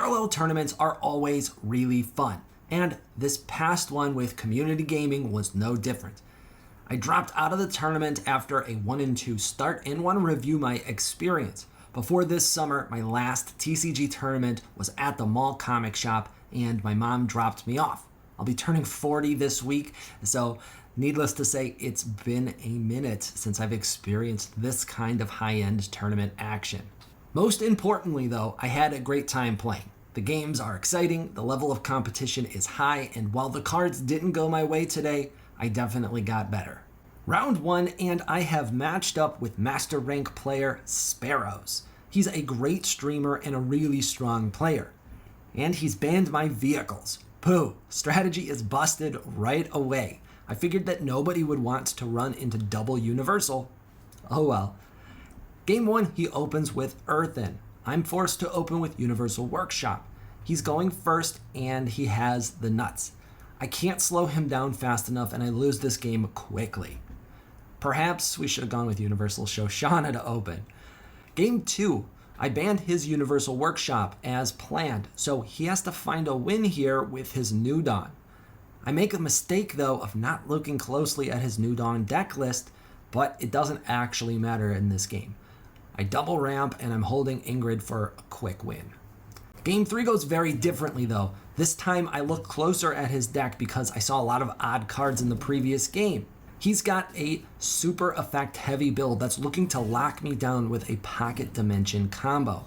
Parallel tournaments are always really fun, and this past one with community gaming was no different. I dropped out of the tournament after a 1-2 start and want to review my experience. Before this summer, my last TCG tournament was at the mall comic shop and my mom dropped me off. I'll be turning 40 this week, so needless to say, it's been a minute since I've experienced this kind of high-end tournament action. Most importantly though, I had a great time playing. The games are exciting, the level of competition is high, and while the cards didn't go my way today, I definitely got better. Round 1, and I have matched up with Master Rank player Sparrows. He's a great streamer and a really strong player. And he's banned my vehicles. Pooh, strategy is busted right away. I figured that nobody would want to run into double universal. Oh well. Game 1, he opens with Earthen. I'm forced to open with Universal Workshop. He's going first and he has the nuts. I can't slow him down fast enough and I lose this game quickly. Perhaps we should have gone with Uni-Shoshanna to open. Game 2, I banned his Universal Workshop as planned, so he has to find a win here with his New Dawn. I make a mistake though of not looking closely at his New Dawn deck list, but it doesn't actually matter in this game. I double ramp and I'm holding Ingrid for a quick win. Game 3 goes very differently though. This time I look closer at his deck because I saw a lot of odd cards in the previous game. He's got a super effect heavy build that's looking to lock me down with a Pocket Dimension combo.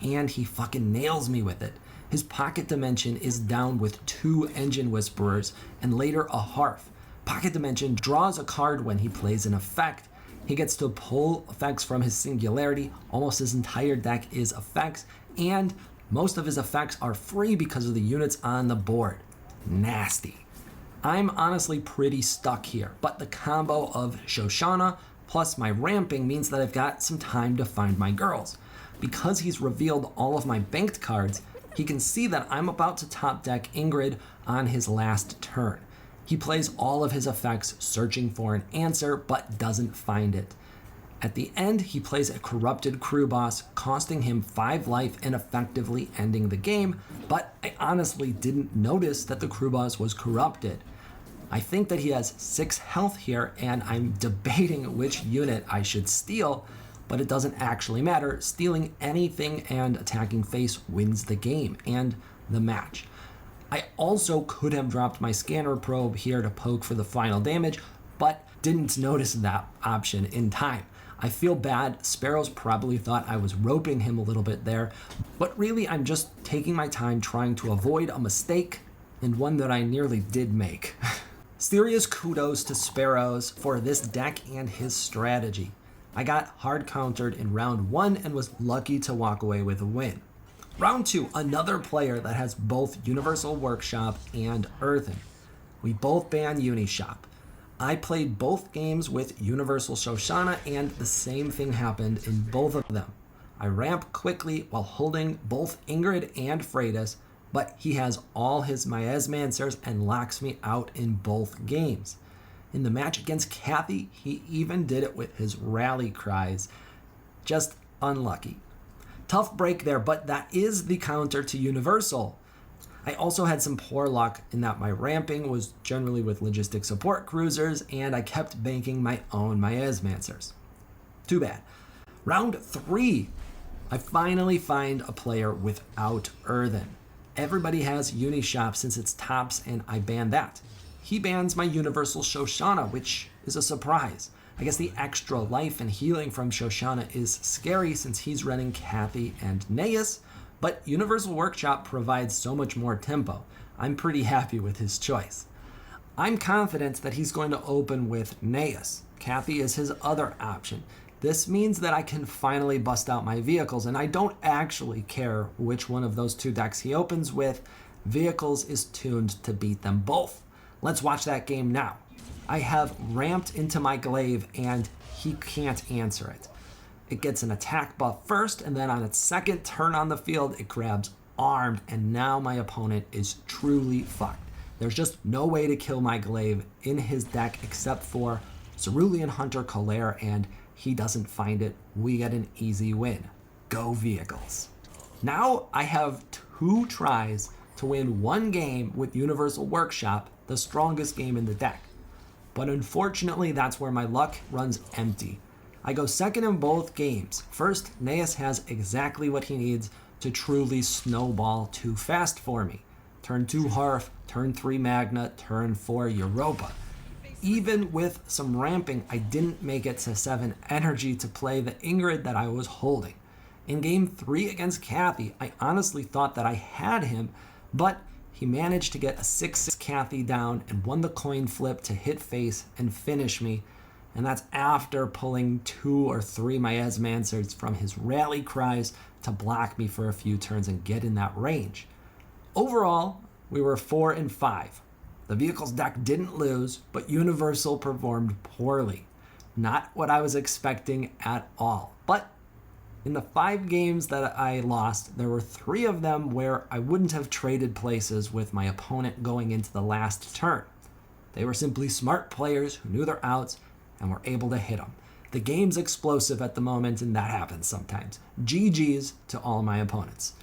And he fucking nails me with it. His Pocket Dimension is down with 2 Engine Whisperers and later a Hearth. Pocket Dimension draws a card when he plays an effect. He gets to pull effects from his Singularity. Almost his entire deck is effects, and most of his effects are free because of the units on the board. Nasty. I'm honestly pretty stuck here, but the combo of Shoshanna plus my ramping means that I've got some time to find my girls. Because he's revealed all of my banked cards, he can see that I'm about to top deck Ingrid on his last turn. He plays all of his effects searching for an answer, but doesn't find it. At the end, he plays a Corrupted Crew Boss, costing him 5 life and effectively ending the game, but I honestly didn't notice that the Crew Boss was corrupted. I think that he has 6 health here, and I'm debating which unit I should steal, but it doesn't actually matter. Stealing anything and attacking face wins the game and the match. I also could have dropped my Scanner Probe here to poke for the final damage, but didn't notice that option in time. I feel bad. Sparrows probably thought I was roping him a little bit there, but really I'm just taking my time trying to avoid a mistake, and one that I nearly did make. Serious kudos to Sparrows for this deck and his strategy. I got hard countered in round 1 and was lucky to walk away with a win. Round 2, another player that has both Universal Workshop and Earthen. We both ban Uni-Shop. I played both games with Universal Shoshanna and the same thing happened in both of them. I ramp quickly while holding both Ingrid and Freydis, but he has all his Miasmancers and locks me out in both games. In the match against Kathy, he even did it with his Rally Cries. Just unlucky. Tough break there, but that is the counter to Universal. I also had some poor luck in that my ramping was generally with Logistic Support Cruisers, and I kept banking my own Miasmancers. Too bad. Round 3, I finally find a player without Earthen. Everybody has Uni-Shop since it's tops, and I ban that. He bans my Universal Shoshanna, which is a surprise. I guess the extra life and healing from Shoshanna is scary since he's running Kathy and Gnaeus, but Universal Workshop provides so much more tempo. I'm pretty happy with his choice. I'm confident that he's going to open with Gnaeus. Kathy is his other option. This means that I can finally bust out my vehicles, and I don't actually care which one of those 2 decks he opens with. Vehicles is tuned to beat them both. Let's watch that game now. I have ramped into my glaive and he can't answer it. It gets an attack buff first, and then on its second turn on the field, it grabs armed, and now my opponent is truly fucked. There's just no way to kill my glaive in his deck except for Cerulean Hunter Kalair, and he doesn't find it. We get an easy win. Go Vehicles. Now I have 2 tries to win 1 game with Universal Workshop, the strongest game in the deck. But unfortunately, that's where my luck runs empty. I go second in both games. First, Gnaeus has exactly what he needs to truly snowball too fast for me. Turn 2 Hearth, turn 3 Magna, turn 4 Europa. Even with some ramping, I didn't make it to 7 energy to play the Ingrid that I was holding. In game 3 against Kathy, I honestly thought that I had him, but he managed to get a 6-6 Kathy down and won the coin flip to hit face and finish me, and that's after pulling 2 or 3 Miasmancers from his rally cries to block me for a few turns and get in that range. Overall, we were 4-5. The Vehicles deck didn't lose, but Universal performed poorly. Not what I was expecting at all. But in the 5 games that I lost, there were 3 of them where I wouldn't have traded places with my opponent going into the last turn. They were simply smart players who knew their outs and were able to hit them. The game's explosive at the moment, and that happens sometimes. GG's to all my opponents.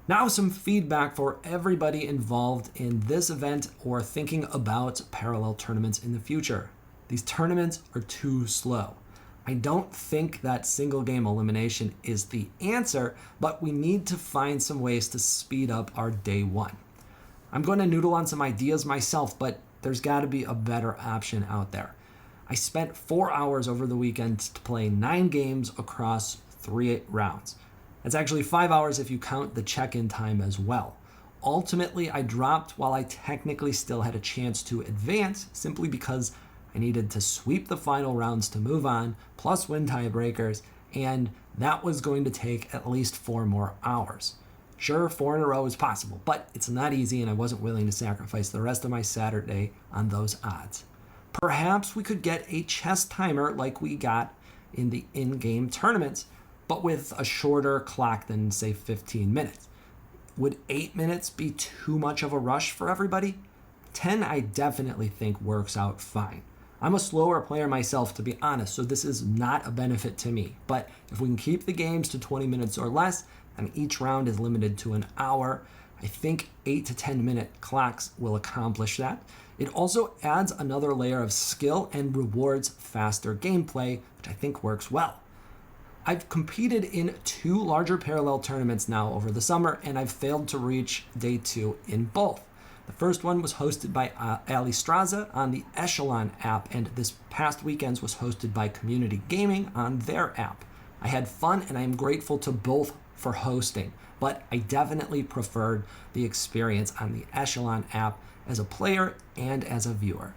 Now some feedback for everybody involved in this event or thinking about parallel tournaments in the future. These tournaments are too slow. I don't think that single game elimination is the answer, but we need to find some ways to speed up our day 1. I'm going to noodle on some ideas myself, but there's got to be a better option out there. I spent 4 hours over the weekend to play 9 games across 3 rounds. That's actually 5 hours if you count the check-in time as well. Ultimately, I dropped while I technically still had a chance to advance simply because I needed to sweep the final rounds to move on, plus win tiebreakers, and that was going to take at least 4 more hours. Sure, 4 in a row is possible, but it's not easy and I wasn't willing to sacrifice the rest of my Saturday on those odds. Perhaps we could get a chess timer like we got in the in-game tournaments, but with a shorter clock than, say, 15 minutes. Would 8 minutes be too much of a rush for everybody? 10 I definitely think works out fine. I'm a slower player myself, to be honest, so this is not a benefit to me. But if we can keep the games to 20 minutes or less, and each round is limited to an hour, I think 8 to 10 minute clocks will accomplish that. It also adds another layer of skill and rewards faster gameplay, which I think works well. I've competed in 2 larger parallel tournaments now over the summer, and I've failed to reach day 2 in both. The first one was hosted by Ali Straza on the Echelon app, and this past weekend's was hosted by Community Gaming on their app. I had fun, and I am grateful to both for hosting, but I definitely preferred the experience on the Echelon app as a player and as a viewer.